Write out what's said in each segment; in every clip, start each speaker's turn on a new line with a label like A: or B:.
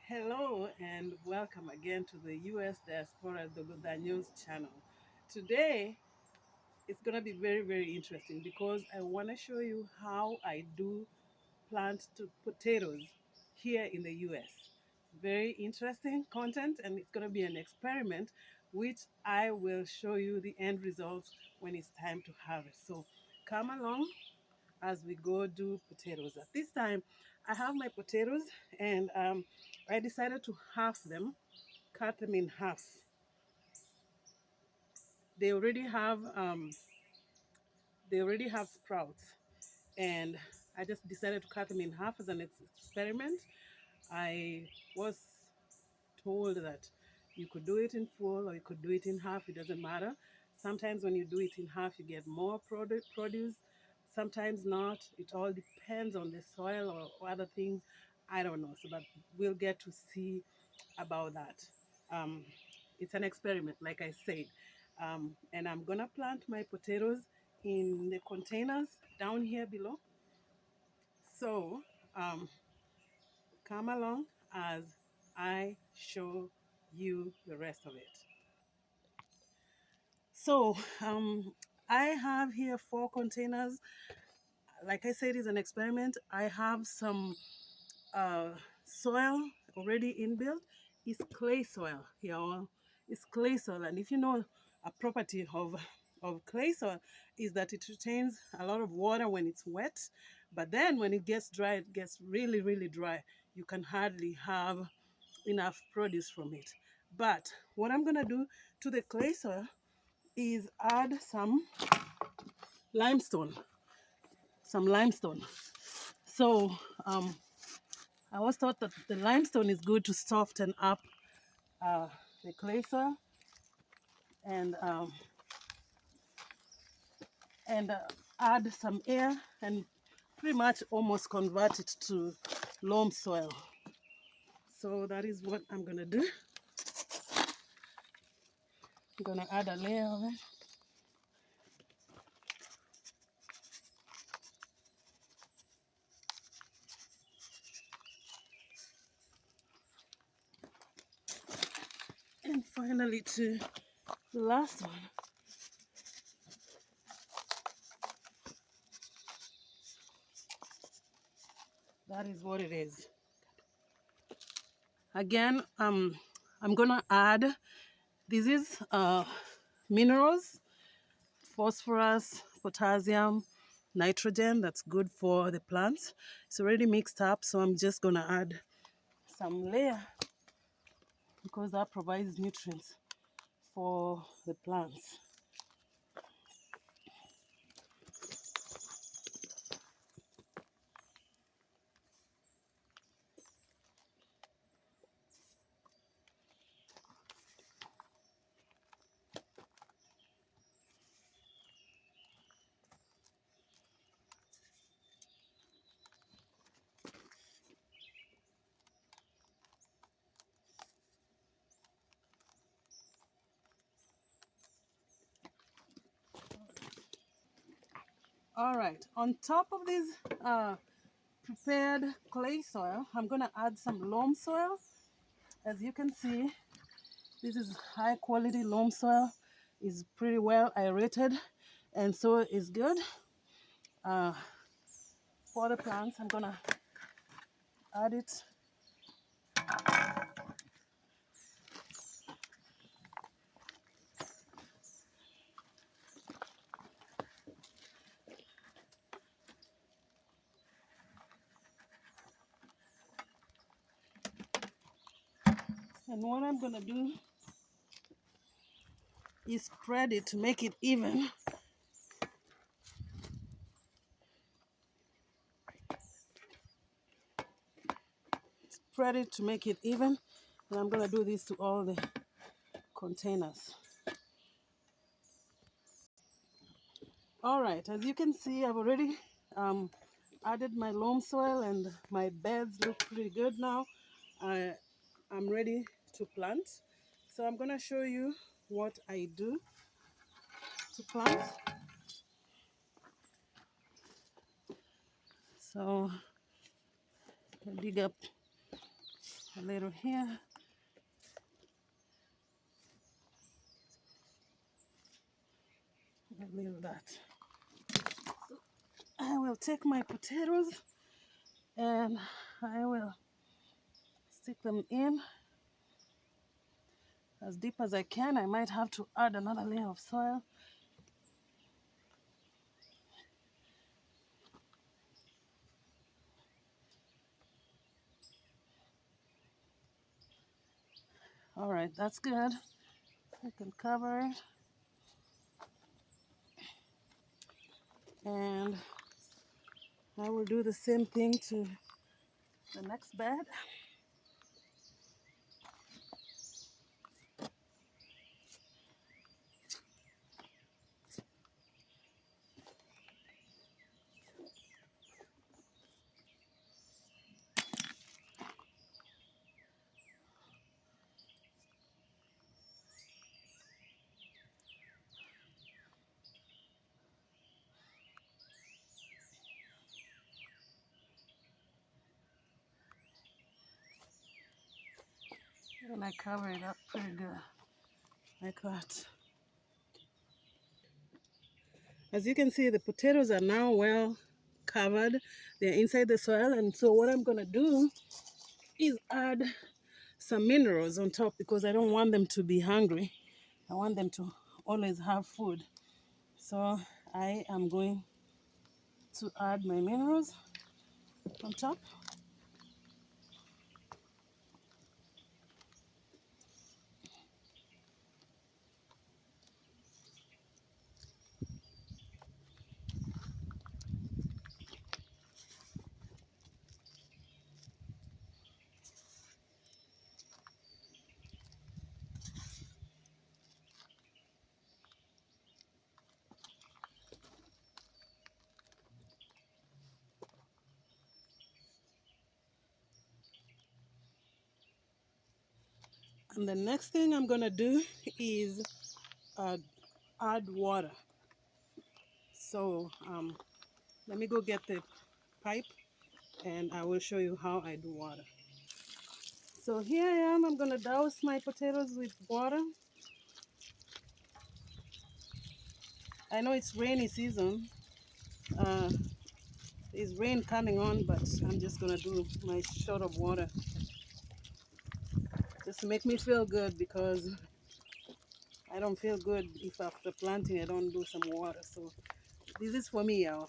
A: Hello and welcome again to the US Diaspora Dogoda News channel. Today it's going to be very interesting because I want to show you how I do plant potatoes here in the US. Very interesting content, and it's going to be an experiment which I will show you the end results when it's time to harvest. So come along as we go do potatoes. At this time, I have my potatoes and I decided to half them, cut them in half. They already have sprouts, and I just decided to cut them in half as an experiment. I was told that you could do it in full or you could do it in half. It doesn't matter. Sometimes when you do it in half, you get more produce. Sometimes not. It all depends on the soil or other things. I don't know. So, but we'll get to see about that. Um, it's an experiment, like I said. And I'm gonna plant my potatoes in the containers down here below. So um, come along as I show you the rest of it. So I have here 4 containers. Like I said, it's an experiment. I have some soil already inbuilt. It's clay soil here. It's clay soil, and if you know a property of clay soil is that it retains a lot of water when it's wet, but then when it gets dry, it gets really dry. You can hardly have enough produce from it. But what I'm gonna do to the clay soil is add limestone, some limestone. So I always thought that the limestone is good to soften up uh, the clay soil and and add some air and pretty much almost convert it to loam soil. So that is what I'm gonna do. I'm gonna add a layer of it. And finally to the last one. That is what it is. Again, I'm gonna add, this is minerals, phosphorus, potassium, nitrogen. That's good for the plants. It's already mixed up, so I'm just gonna add some layer because that provides nutrients for the plants. All right, on top of this prepared clay soil, I'm gonna add some loam soil. As you can see, this is high quality loam soil. It's pretty well aerated, and so it's good uh, for the plants. I'm gonna add it. And what I'm gonna do is spread it to make it even. Spread it to make it even. And I'm gonna do this to all the containers. All right, as you can see, I've already added my loam soil and my beds look pretty good now. I'm ready to plant. So I'm gonna show you what I do to plant. So I dig up a little here, a little that. So I will take my potatoes and I will stick them in as deep as I can. I might have to add another layer of soil. All right, that's good. I can cover it. And I will do the same thing to the next bed. And I cover it up pretty good, like that. As you can see, the potatoes are now well covered. They're inside the soil. And so what I'm gonna do is add some minerals on top because I don't want them to be hungry. I want them to always have food. So I am going to add my minerals on top. And the next thing I'm gonna do is add water. So let me go get the pipe and I will show you how I do water. So here I am, I'm gonna douse my potatoes with water. I know it's rainy season. There's rain coming on, but I'm just gonna do my shot of water. Just to make me feel good because I don't feel good if after planting I don't do some water. So this is for me, y'all.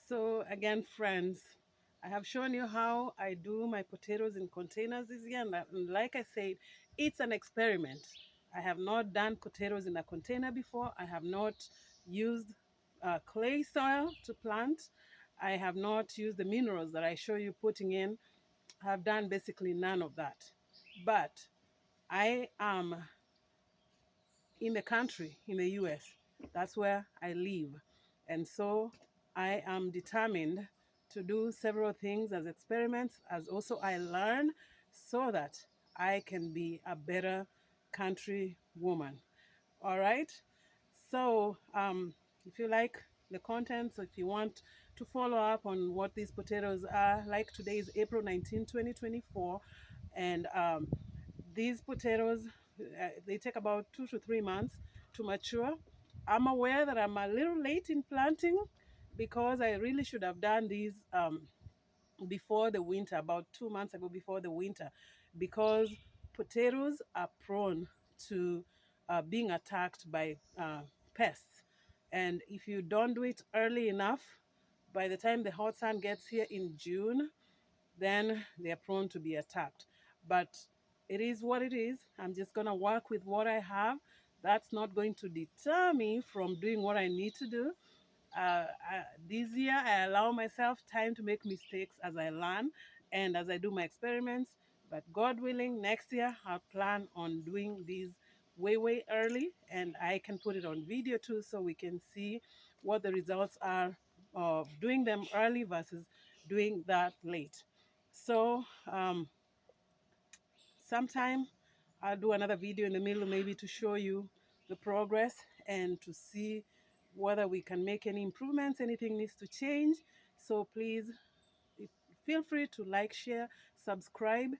A: So again, friends, I have shown you how I do my potatoes in containers this year. And like I said, it's an experiment. I have not done potatoes in a container before. I have not used clay soil to plant. I have not used the minerals that I show you putting in. I have done basically none of that. But I am in the country, in the US. That's where I live. And so I am determined to do several things as experiments, as also I learn so that I can be a better country woman. All right. So if you like the contents, if you want to follow up on what these potatoes are, like today is April 19, 2024, and these potatoes, they take about 2 to 3 months to mature. I'm aware that I'm a little late in planting because I really should have done these before the winter, about 2 months ago before the winter, because potatoes are prone to being attacked by pests. And if you don't do it early enough, by the time the hot sun gets here in June, then they are prone to be attacked. But it is what it is. I'm just going to work with what I have. That's not going to deter me from doing what I need to do. This year, I allow myself time to make mistakes as I learn. and as I do my experiments. But God willing, next year I'll plan on doing these way early, and I can put it on video too, so we can see what the results are of doing them early versus doing that late. So sometime I'll do another video in the middle, maybe to show you the progress and to see whether we can make any improvements, anything needs to change. So please feel free to like, share, subscribe,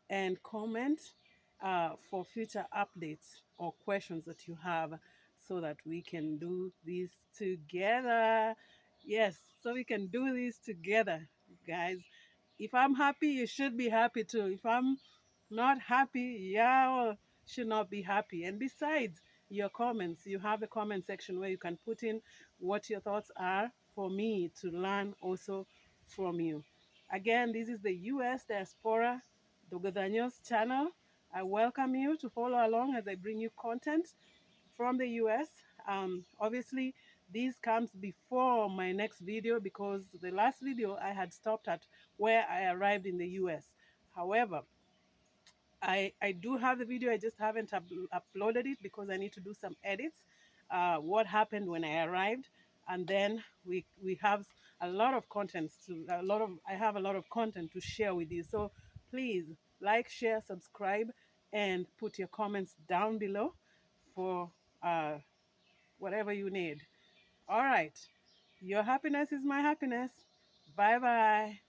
A: and comment for future updates or questions that you have, so that we can do this together. Yes, so we can do this together, guys. If I'm happy, you should be happy too. If I'm not happy, yeah, should not be happy. And besides, your comments, you have a comment section where you can put in what your thoughts are for me to learn also from you. Again, this is the US Diaspora Dogodaños channel. I welcome you to follow along as I bring you content from the US. Obviously, this comes before my next video, because the last video I had stopped at where I arrived in the US. However, I do have the video, I just haven't uploaded it because I need to do some edits. What happened when I arrived, and then we have a lot of content to I have a lot of content to share with you. So please like, share, subscribe, and put your comments down below for whatever you need. All right, your happiness is my happiness. Bye bye.